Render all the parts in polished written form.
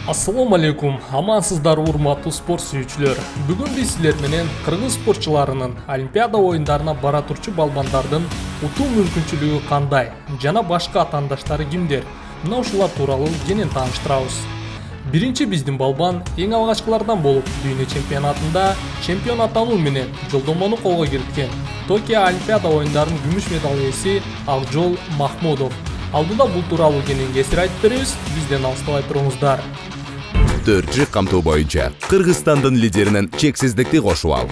Assalamu alaikum, амансыздар урматтуу спорт сүйүүчүлөр. Бүгүн биз силер менен кыргыз спортчуларынын Олимпиада оюндарына бара турчу балбандардын утуу мүмкүнчүлүгү кандай жана башка атаандаштары кимдер? Мына ушулар тууралуу кенен тааныштырабыз. Биринчи биздин балбан эң алгачкылардан болуп, дүйнө чемпионатында чемпион атануу менен жолдомону колго кириткен. Токио Олимпиада оюндарынын күмүш медал ээси Акжол Махмудов. Алдыда бул тууралуу кенен кесир айтып беребиз, бизден алыстабай туруңуздар. Төртчү камтоо боюнча Кыргызстандын лидеринен чексиздикти кошуп ал.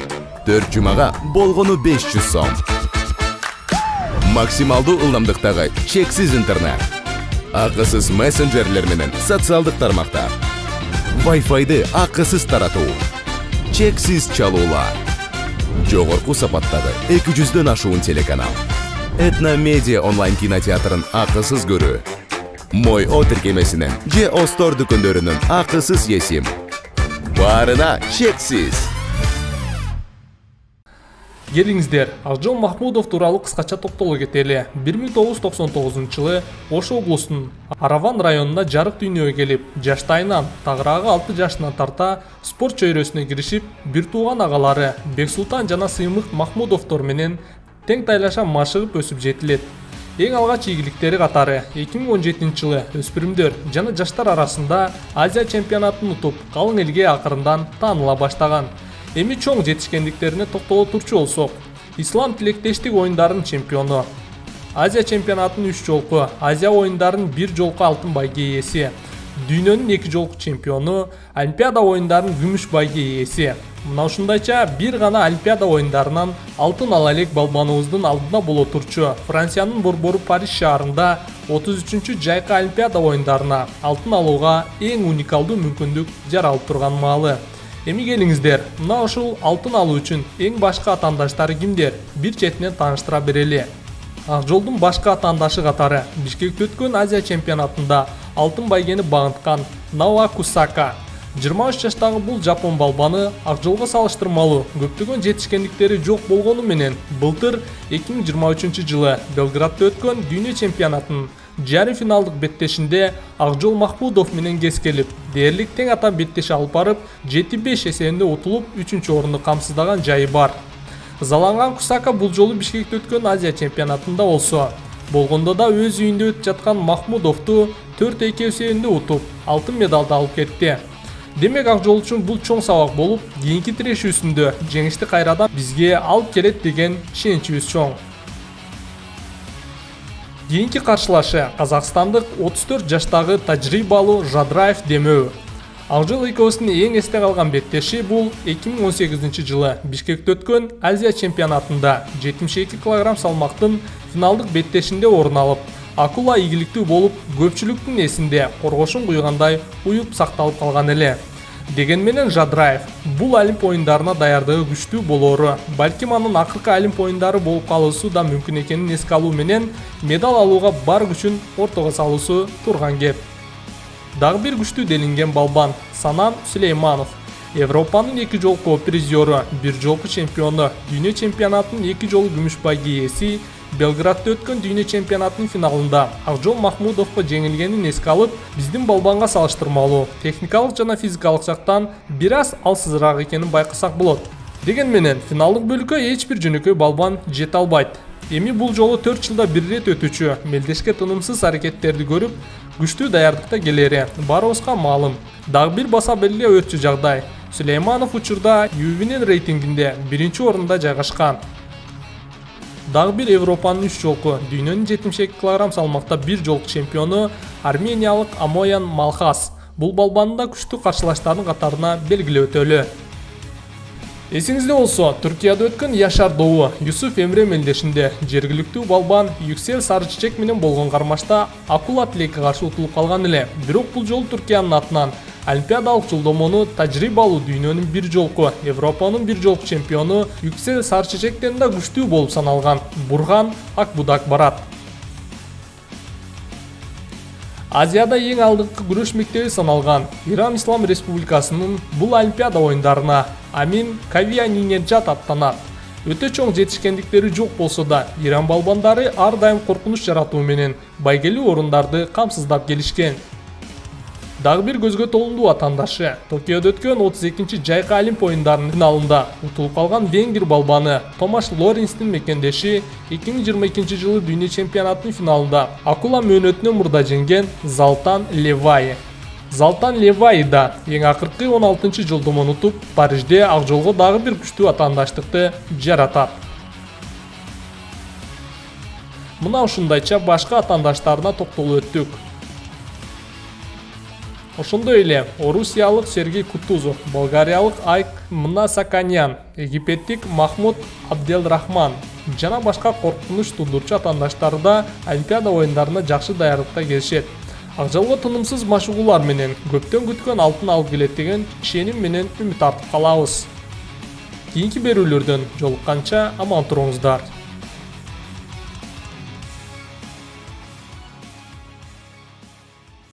4 жумага болгону 500 сом. Максималдуу ылдамдыктагы чексиз интернет. Акысыз мессенджерлер менен социалдык тармактар. Wi-Fi'ды акысыз таратуу. Чексиз чалуулар. Жогорку сапаттагы 200дөн ашуун телеканал. Этно медиа онлайн кинотеатрын акысыз көрүү. Мой О тиркемесинен же Остор дүкөндөрүнүн акысыз есим. Барына чексиз. Келиңиздер, Акжол Махмудов тууралуу кыскача токтоло кетели. 1999-жылы Ошо облусунун Араван районуна жарык дүйнөгө келип, жаштайынан тагыраагы 6 жашынан тарта спорт чөйрөсүнө киришип, бир тууган агалары Бексултан жана Сыймык Махмудовдор менен тең тайлаша машыгып өсүп жетилет. Эң алгач ийгиликтери катары 2017-жылы өспүрүмдөр жана жаштар арасында Азия чемпионатын утуп, калың элге акырындан тааныла баштаган. Эми чоң жетишкендиктерине токтоло турчу болсок, Ислам тилектештик оюндарынын чемпиону, Азия чемпионатынын 3 жолку, Азия оюндарынын 1 жолку алтын байге ээси, дүйнөнүн 2 жолку чемпиону, Олимпиада оюндарынын күмүш байге ээси. Мына ушундайча бир гана Олимпиада оюндарынан алтын ала элек балбаныбыздын алдында боло турчу Франциянын борбору Париж шаарында 33-чү жайкы Олимпиада оюндарына алтын алууга эң уникалдуу мүмкүндүк жаралып турган маалы. Эми келиңиздер, мына ушул алтын алуу үчүн эң башка атаандаштары кимдер? Бир четинен тааныштыра берели. Акжолдун башка атаандашы катары Бишкекте өткөн Азия чемпионатында алтын байгени багынткан Наоя Осака. 23 жаштагы бул жапон балбаны Акжолго салыштырмалуу көптөгөн жетишкендиктери жок болгону менен былтыр 2023-жылы Белградда өткөн дүйнө чемпионатынын жарым финалдык беттешинде Акжол Махмудов менен кескелип, дээрлик тең ата беттеш алып барып, 7-5 эсебинде утулуп, 3-орунду камсыздаган жайы бар. Заланган Кусака бул жолу Бишкекте өткөн Азия чемпионатында болсо, болгондо да өз үйүндө өтүп жаткан Махмудовду 4-2 эсебинде утуп, алтын медалды алып кетти. Демек Акжол үчүн бул чоң сабак болуп, кийинки тирешүүсүндө жеңишти кайрадан бизге алып келет деген ишеничибиз чоң. Кийинки каршылашы казакстандык 34 жаштагы тажрыйбалуу Жадраев Демөө. Акжол экөөсүнүн эң эсте калган беттеши бул 2018-жылы Бишкекте өткөн Азия чемпионатында 72 кг салмактын финалдык беттешинде орун алып, акула ийгиликтүү болуп, көпчүлүктүн эсинде коргошун куйгандай уюп сакталып калган эле. Деген менен Жадраев бул Олимп оюндарына даярдыгы күчтүү болору, балким анын акыркы Олимп оюндары болуп калуусу да мүмкүн экенин эске алуу менен медал алууга бар күчүн ортого салуусу турган кеп. Дагы бир күчтүү делинген балбан Санам Сүлейманов. Европанын 2 жолку призеру, 1 жолку чемпиону, дүйнө чемпионатынын 2 жолу күмүш байге ээси, Белградда өткөн дүйнө чемпионатынын финалында Акжол Махмудовго жеңилгенин эске алып, биздин балбанга салыштырмалуу техникалык жана физикалык жактан бир аз алсызыраак экенин байкасак болот. Деген менен финалдык бөлүккө эч бир жөнөкөй балбан жете албайт. Эми бул жолу 4 жылда бир ирет өтүүчү мелдешке тынымсыз аракеттерди көрүп, күчтүү даярдыкта келери барыбызга маалым. Дагы бир баса белгилөөчү жагдай. Сүлейманов учурда UV'нин рейтингинде 1-орунда жайгашкан. Дагы бир Европанын 3 жолку, дүйнөнүн 72 кг салмакта 1 жолку чемпиону армениялык Амоян Малхас. Бул балбанын да күчтүү каршылаштардын катарына белгилеп өтөлү. Эсиңизде болсо, Түркияда өткөн Яшар Доу Юсуф Эмре мелдешинде жергиликтүү балбан Yüksel Sarıçiçek менен болгон кармашта акула тилекке каршы утулуп калган эле. Бирок бул жолу Түркиянын атынан Олимпиадалык жолдомону тажрыйбалуу дүйнөнүн 1 жолку, Европанын 1 жолку чемпиону Yüksel Sarıçiçek'тен да күчтүү болуп саналган Бурган Акбудак барат. Азияда эң алдыңкы күрөш мектеби саналган Иран Ислам Республикасынын бул Олимпиада оюндарына Амин Кавиянинеджат аттанат. Өтө чоң жетишкендиктери жок болсо да, Иран балбандары ар дайым коркунуч жаратуу менен байгелүү орундарды камсыздап келишкен. Дагы бир көзгө толундуу атандашы Токиодо өткөн 32-чи жайкы Олимп оюндарынын финалында утулуп калган венгер балбаны Томаш Лоренстин мекендеши 2022-жылы дүйнө чемпионатынын финалында акула мөөнөтүнөн мурда жеңген Залтан Левай. Залтан Левай да эң акыркы 16-чы жолдомон утуп, Парижде ак жолго дагы бир күчтүү атаандаштыкты жаратат. Мына ушундайча башка атаандаштарына токтолуп өттүк. Ошондой эле орусиялык Сергей Кутузов, болгариялык Айк Мнасаканян, египеттик Махмуд Абделрахман жана башка коркунуч туудурчу атаандаштары да Олимпиада оюндарына жакшы даярдыкта келишет. Ак жолго тынымсыз машыгуулар менен көптөн күткөн алтын алып келет деген ишеним менен үмүт артып калабыз. Кийинки берүүлөрдөн жолукканча аман туруңуздар.